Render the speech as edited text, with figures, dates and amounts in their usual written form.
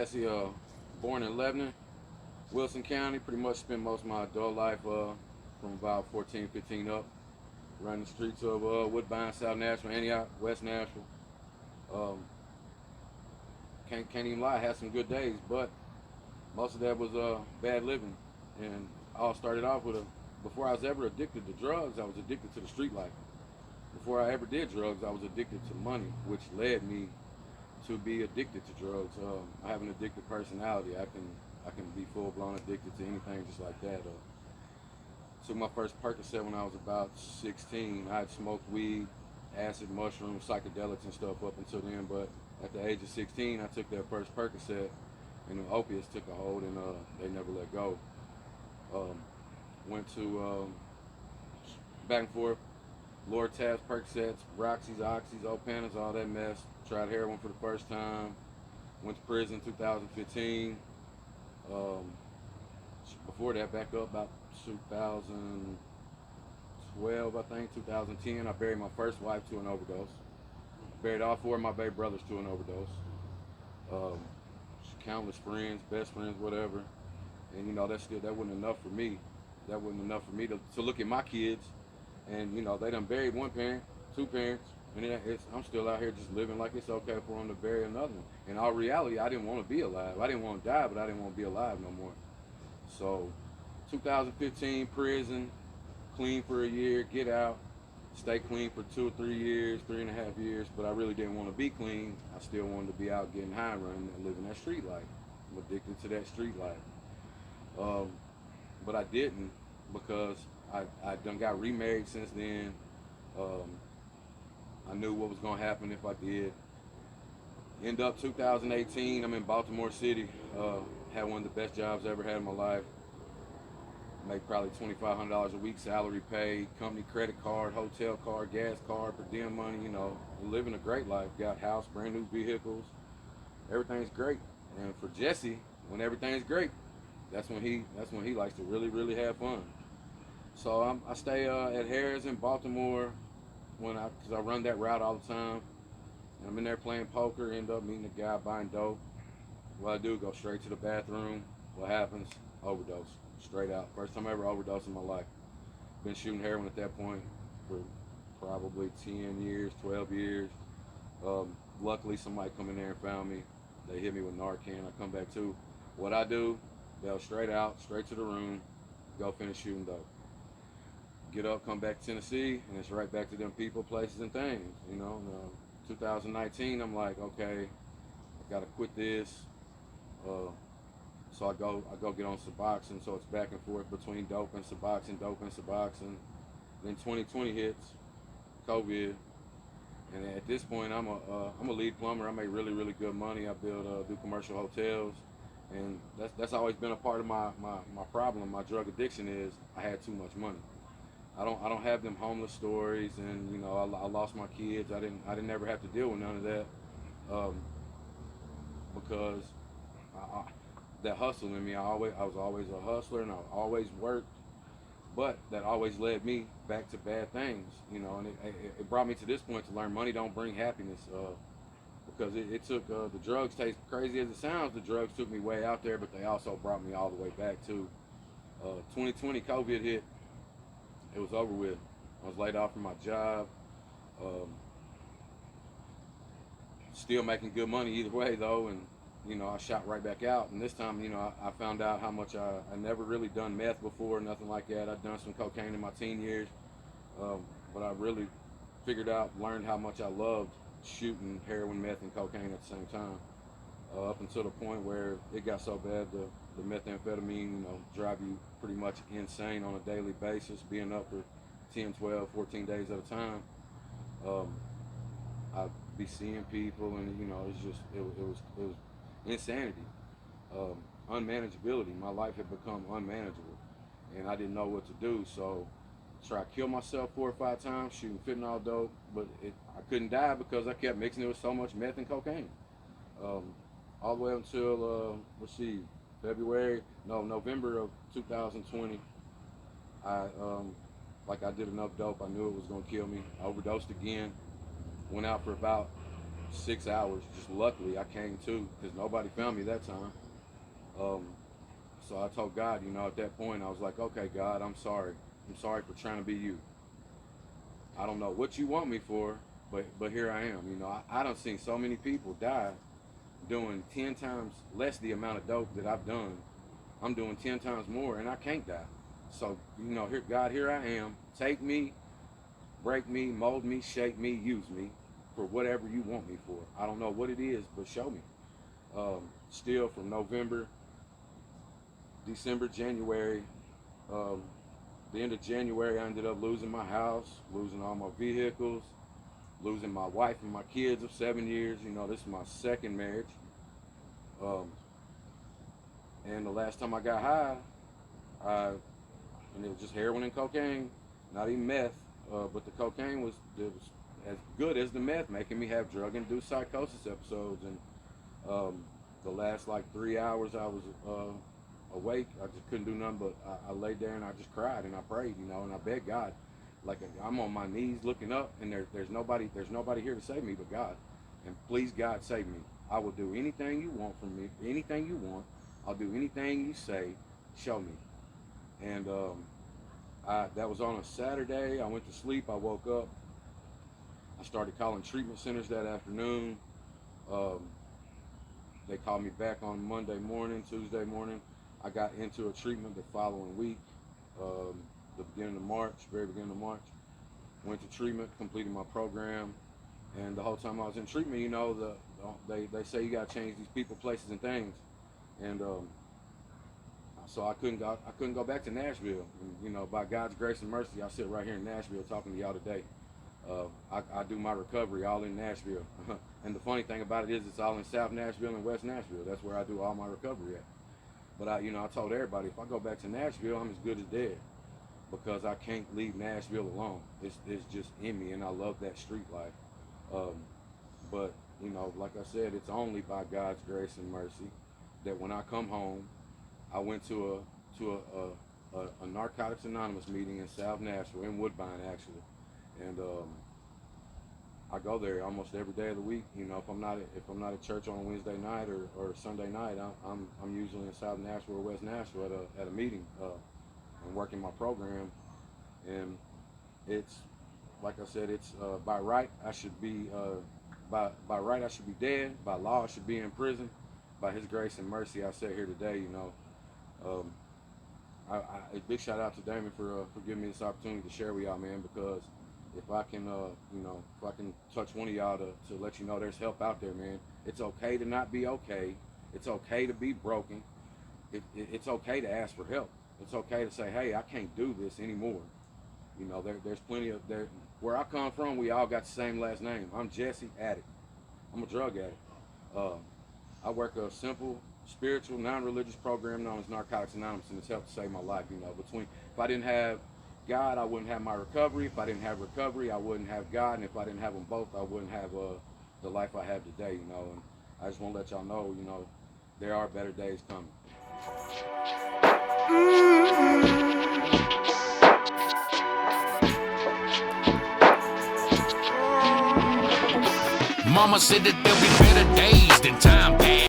Jessie, born in Lebanon, Wilson County. Pretty much spent most of my adult life from about 14, 15 up, running the streets of Woodbine, South Nashville, Antioch, West Nashville. Um, can't even lie, I had some good days, but most of that was bad living. And all started off with before I was ever addicted to drugs, I was addicted to the street life. Before I ever did drugs, I was addicted to money, which led me to be addicted to drugs. I have an addicted personality. I can be full blown addicted to anything just like that. Took my first Percocet when I was about 16. I had smoked weed, acid, mushrooms, psychedelics and stuff up until then, but at the age of 16, I took that first Percocet, and the opiates took a hold, and they never let go. Um, went to back and forth, Lortabs, Percocets, Roxy's, Oxys, Opanas, all that mess. Tried heroin for the first time. Went to prison 2015. Um, Before that, back up about 2012, I think, 2010, I buried my first wife to an overdose. Buried all four of my baby brothers to an overdose. Um, Countless friends, best friends, whatever. And that wasn't enough for me. That wasn't enough for me to look at my kids, and they done buried one parent, two parents, and I'm still out here just living like it's okay for them to bury another one. In all reality, I didn't want to be alive. I didn't want to die, but I didn't want to be alive no more. So 2015, prison, clean for a year, get out, stay clean for 2 or 3 years, 3.5 years, but I really didn't want to be clean. I still wanted to be out getting high, running and living that street life. I'm addicted to that street life. But I didn't, because I done got remarried since then. Um, I knew what was gonna happen if I did. End up 2018, I'm in Baltimore City. Had one of the best jobs I ever had in my life. Make probably $2,500 a week, salary paid, company credit card, hotel card, gas card, per diem money. Living a great life. Got house, brand new vehicles. Everything's great. And for Jesse, when everything's great, that's when he likes to really really have fun. So I stay at Harris in Baltimore because I run that route all the time. And I'm in there playing poker. End up meeting a guy buying dope. What I do, go straight to the bathroom. What happens? Overdose, straight out. First time I ever overdosed in my life. Been shooting heroin at that point for probably 10 years, 12 years. Luckily, somebody come in there and found me. They hit me with Narcan. I come back to. What I do, they'll straight out, straight to the room, go finish shooting dope. Get up, come back to Tennessee, and it's right back to them people, places, and things. 2019, I'm like, okay, I gotta quit this. Uh, so I go get on Suboxone. So it's back and forth between dope and Suboxone, dope and Suboxone. Then 2020 hits, COVID, and at this point, I'm a lead plumber. I make really really good money. I do commercial hotels, and that's always been a part of my problem. My drug addiction is I had too much money. I don't have them homeless stories, and I lost my kids. I didn't ever have to deal with none of that, um, because I, that hustle in me. I was always a hustler, and I always worked, but that always led me back to bad things. And it brought me to this point to learn money don't bring happiness. Because it took the drugs, taste crazy as it sounds, the drugs took me way out there, but they also brought me all the way back to 2020. COVID hit. It was over with. I was laid off from my job. Um, Still making good money either way though, and I shot right back out. And this time, I found out how much I never really done meth before, nothing like that. I'd done some cocaine in my teen years, but I really learned how much I loved shooting heroin, meth, and cocaine at the same time. Up until the point where it got so bad, the methamphetamine, drive you pretty much insane on a daily basis, being up for 10, 12, 14 days at a time. Um, I'd be seeing people, and it's just it was insanity, unmanageability. My life had become unmanageable, and I didn't know what to do. So, try to kill myself 4 or 5 times shooting fentanyl dope, but I couldn't die because I kept mixing it with so much meth and cocaine. Um, all the way until November of 2020. I did enough dope. I knew it was gonna kill me. I overdosed again. Went out for about 6 hours. Just luckily I came to, because nobody found me that time. Um, so I told God, at that point, I was like, okay, God, I'm sorry. I'm sorry for trying to be you. I don't know what you want me for, but here I am. I done seen so many people die doing 10 times less the amount of dope that I've done. I'm doing 10 times more, and I can't die. So, here, God, here I am. Take me, break me, mold me, shape me, use me for whatever you want me for. I don't know what it is, but show me. Still from November, December, January, the end of January, I ended up losing my house, losing all my vehicles, losing my wife and my kids of 7 years. This is my second marriage. And the last time I got high, and it was just heroin and cocaine, not even meth, but the cocaine was as good as the meth, making me have drug-induced psychosis episodes. And the last like 3 hours I was awake, I just couldn't do nothing but I laid there and I just cried and I prayed, and I begged God. Like, I'm on my knees looking up, and there's nobody here to save me but God. And please, God, save me. I will do anything you want from me, anything you want. I'll do anything you say. Show me. And that was on a Saturday. I went to sleep. I woke up. I started calling treatment centers that afternoon. They called me back on Monday morning, Tuesday morning. I got into a treatment the following week, the beginning of March, very beginning of March. Went to treatment, completed my program, and the whole time I was in treatment, they say you got to change these people, places, and things. And so I couldn't go back to Nashville. And, by God's grace and mercy, I sit right here in Nashville talking to y'all today. I do my recovery all in Nashville. And the funny thing about it is it's all in South Nashville and West Nashville. That's where I do all my recovery at. But I told everybody, if I go back to Nashville, I'm as good as dead, because I can't leave Nashville alone. It's just in me, and I love that street life. But like I said, it's only by God's grace and mercy that when I come home, I went to a Narcotics Anonymous meeting in South Nashville, in Woodbine actually, and I go there almost every day of the week. If I'm not at church on Wednesday night or Sunday night, I'm usually in South Nashville or West Nashville at a meeting and working my program. And it's like I said, it's by right I should be by right I should be dead. By law I should be in prison. By His grace and mercy I sit here today. A big shout out to Damon for giving me this opportunity to share with y'all, man, because if I can touch one of y'all to let you know there's help out there, man. It's okay to not be okay. It's okay to be broken. It's okay to ask for help. It's okay to say, hey, I can't do this anymore. There's plenty of there. Where I come from, we all got the same last name. I'm Jessie, addict. I'm a drug addict. I work a simple, spiritual, non-religious program known as Narcotics Anonymous, and it's helped to save my life. If I didn't have God, I wouldn't have my recovery. If I didn't have recovery, I wouldn't have God. And if I didn't have them both, I wouldn't have the life I have today. And I just want to let y'all know, there are better days coming. Mama said that there'll be better days than time passed.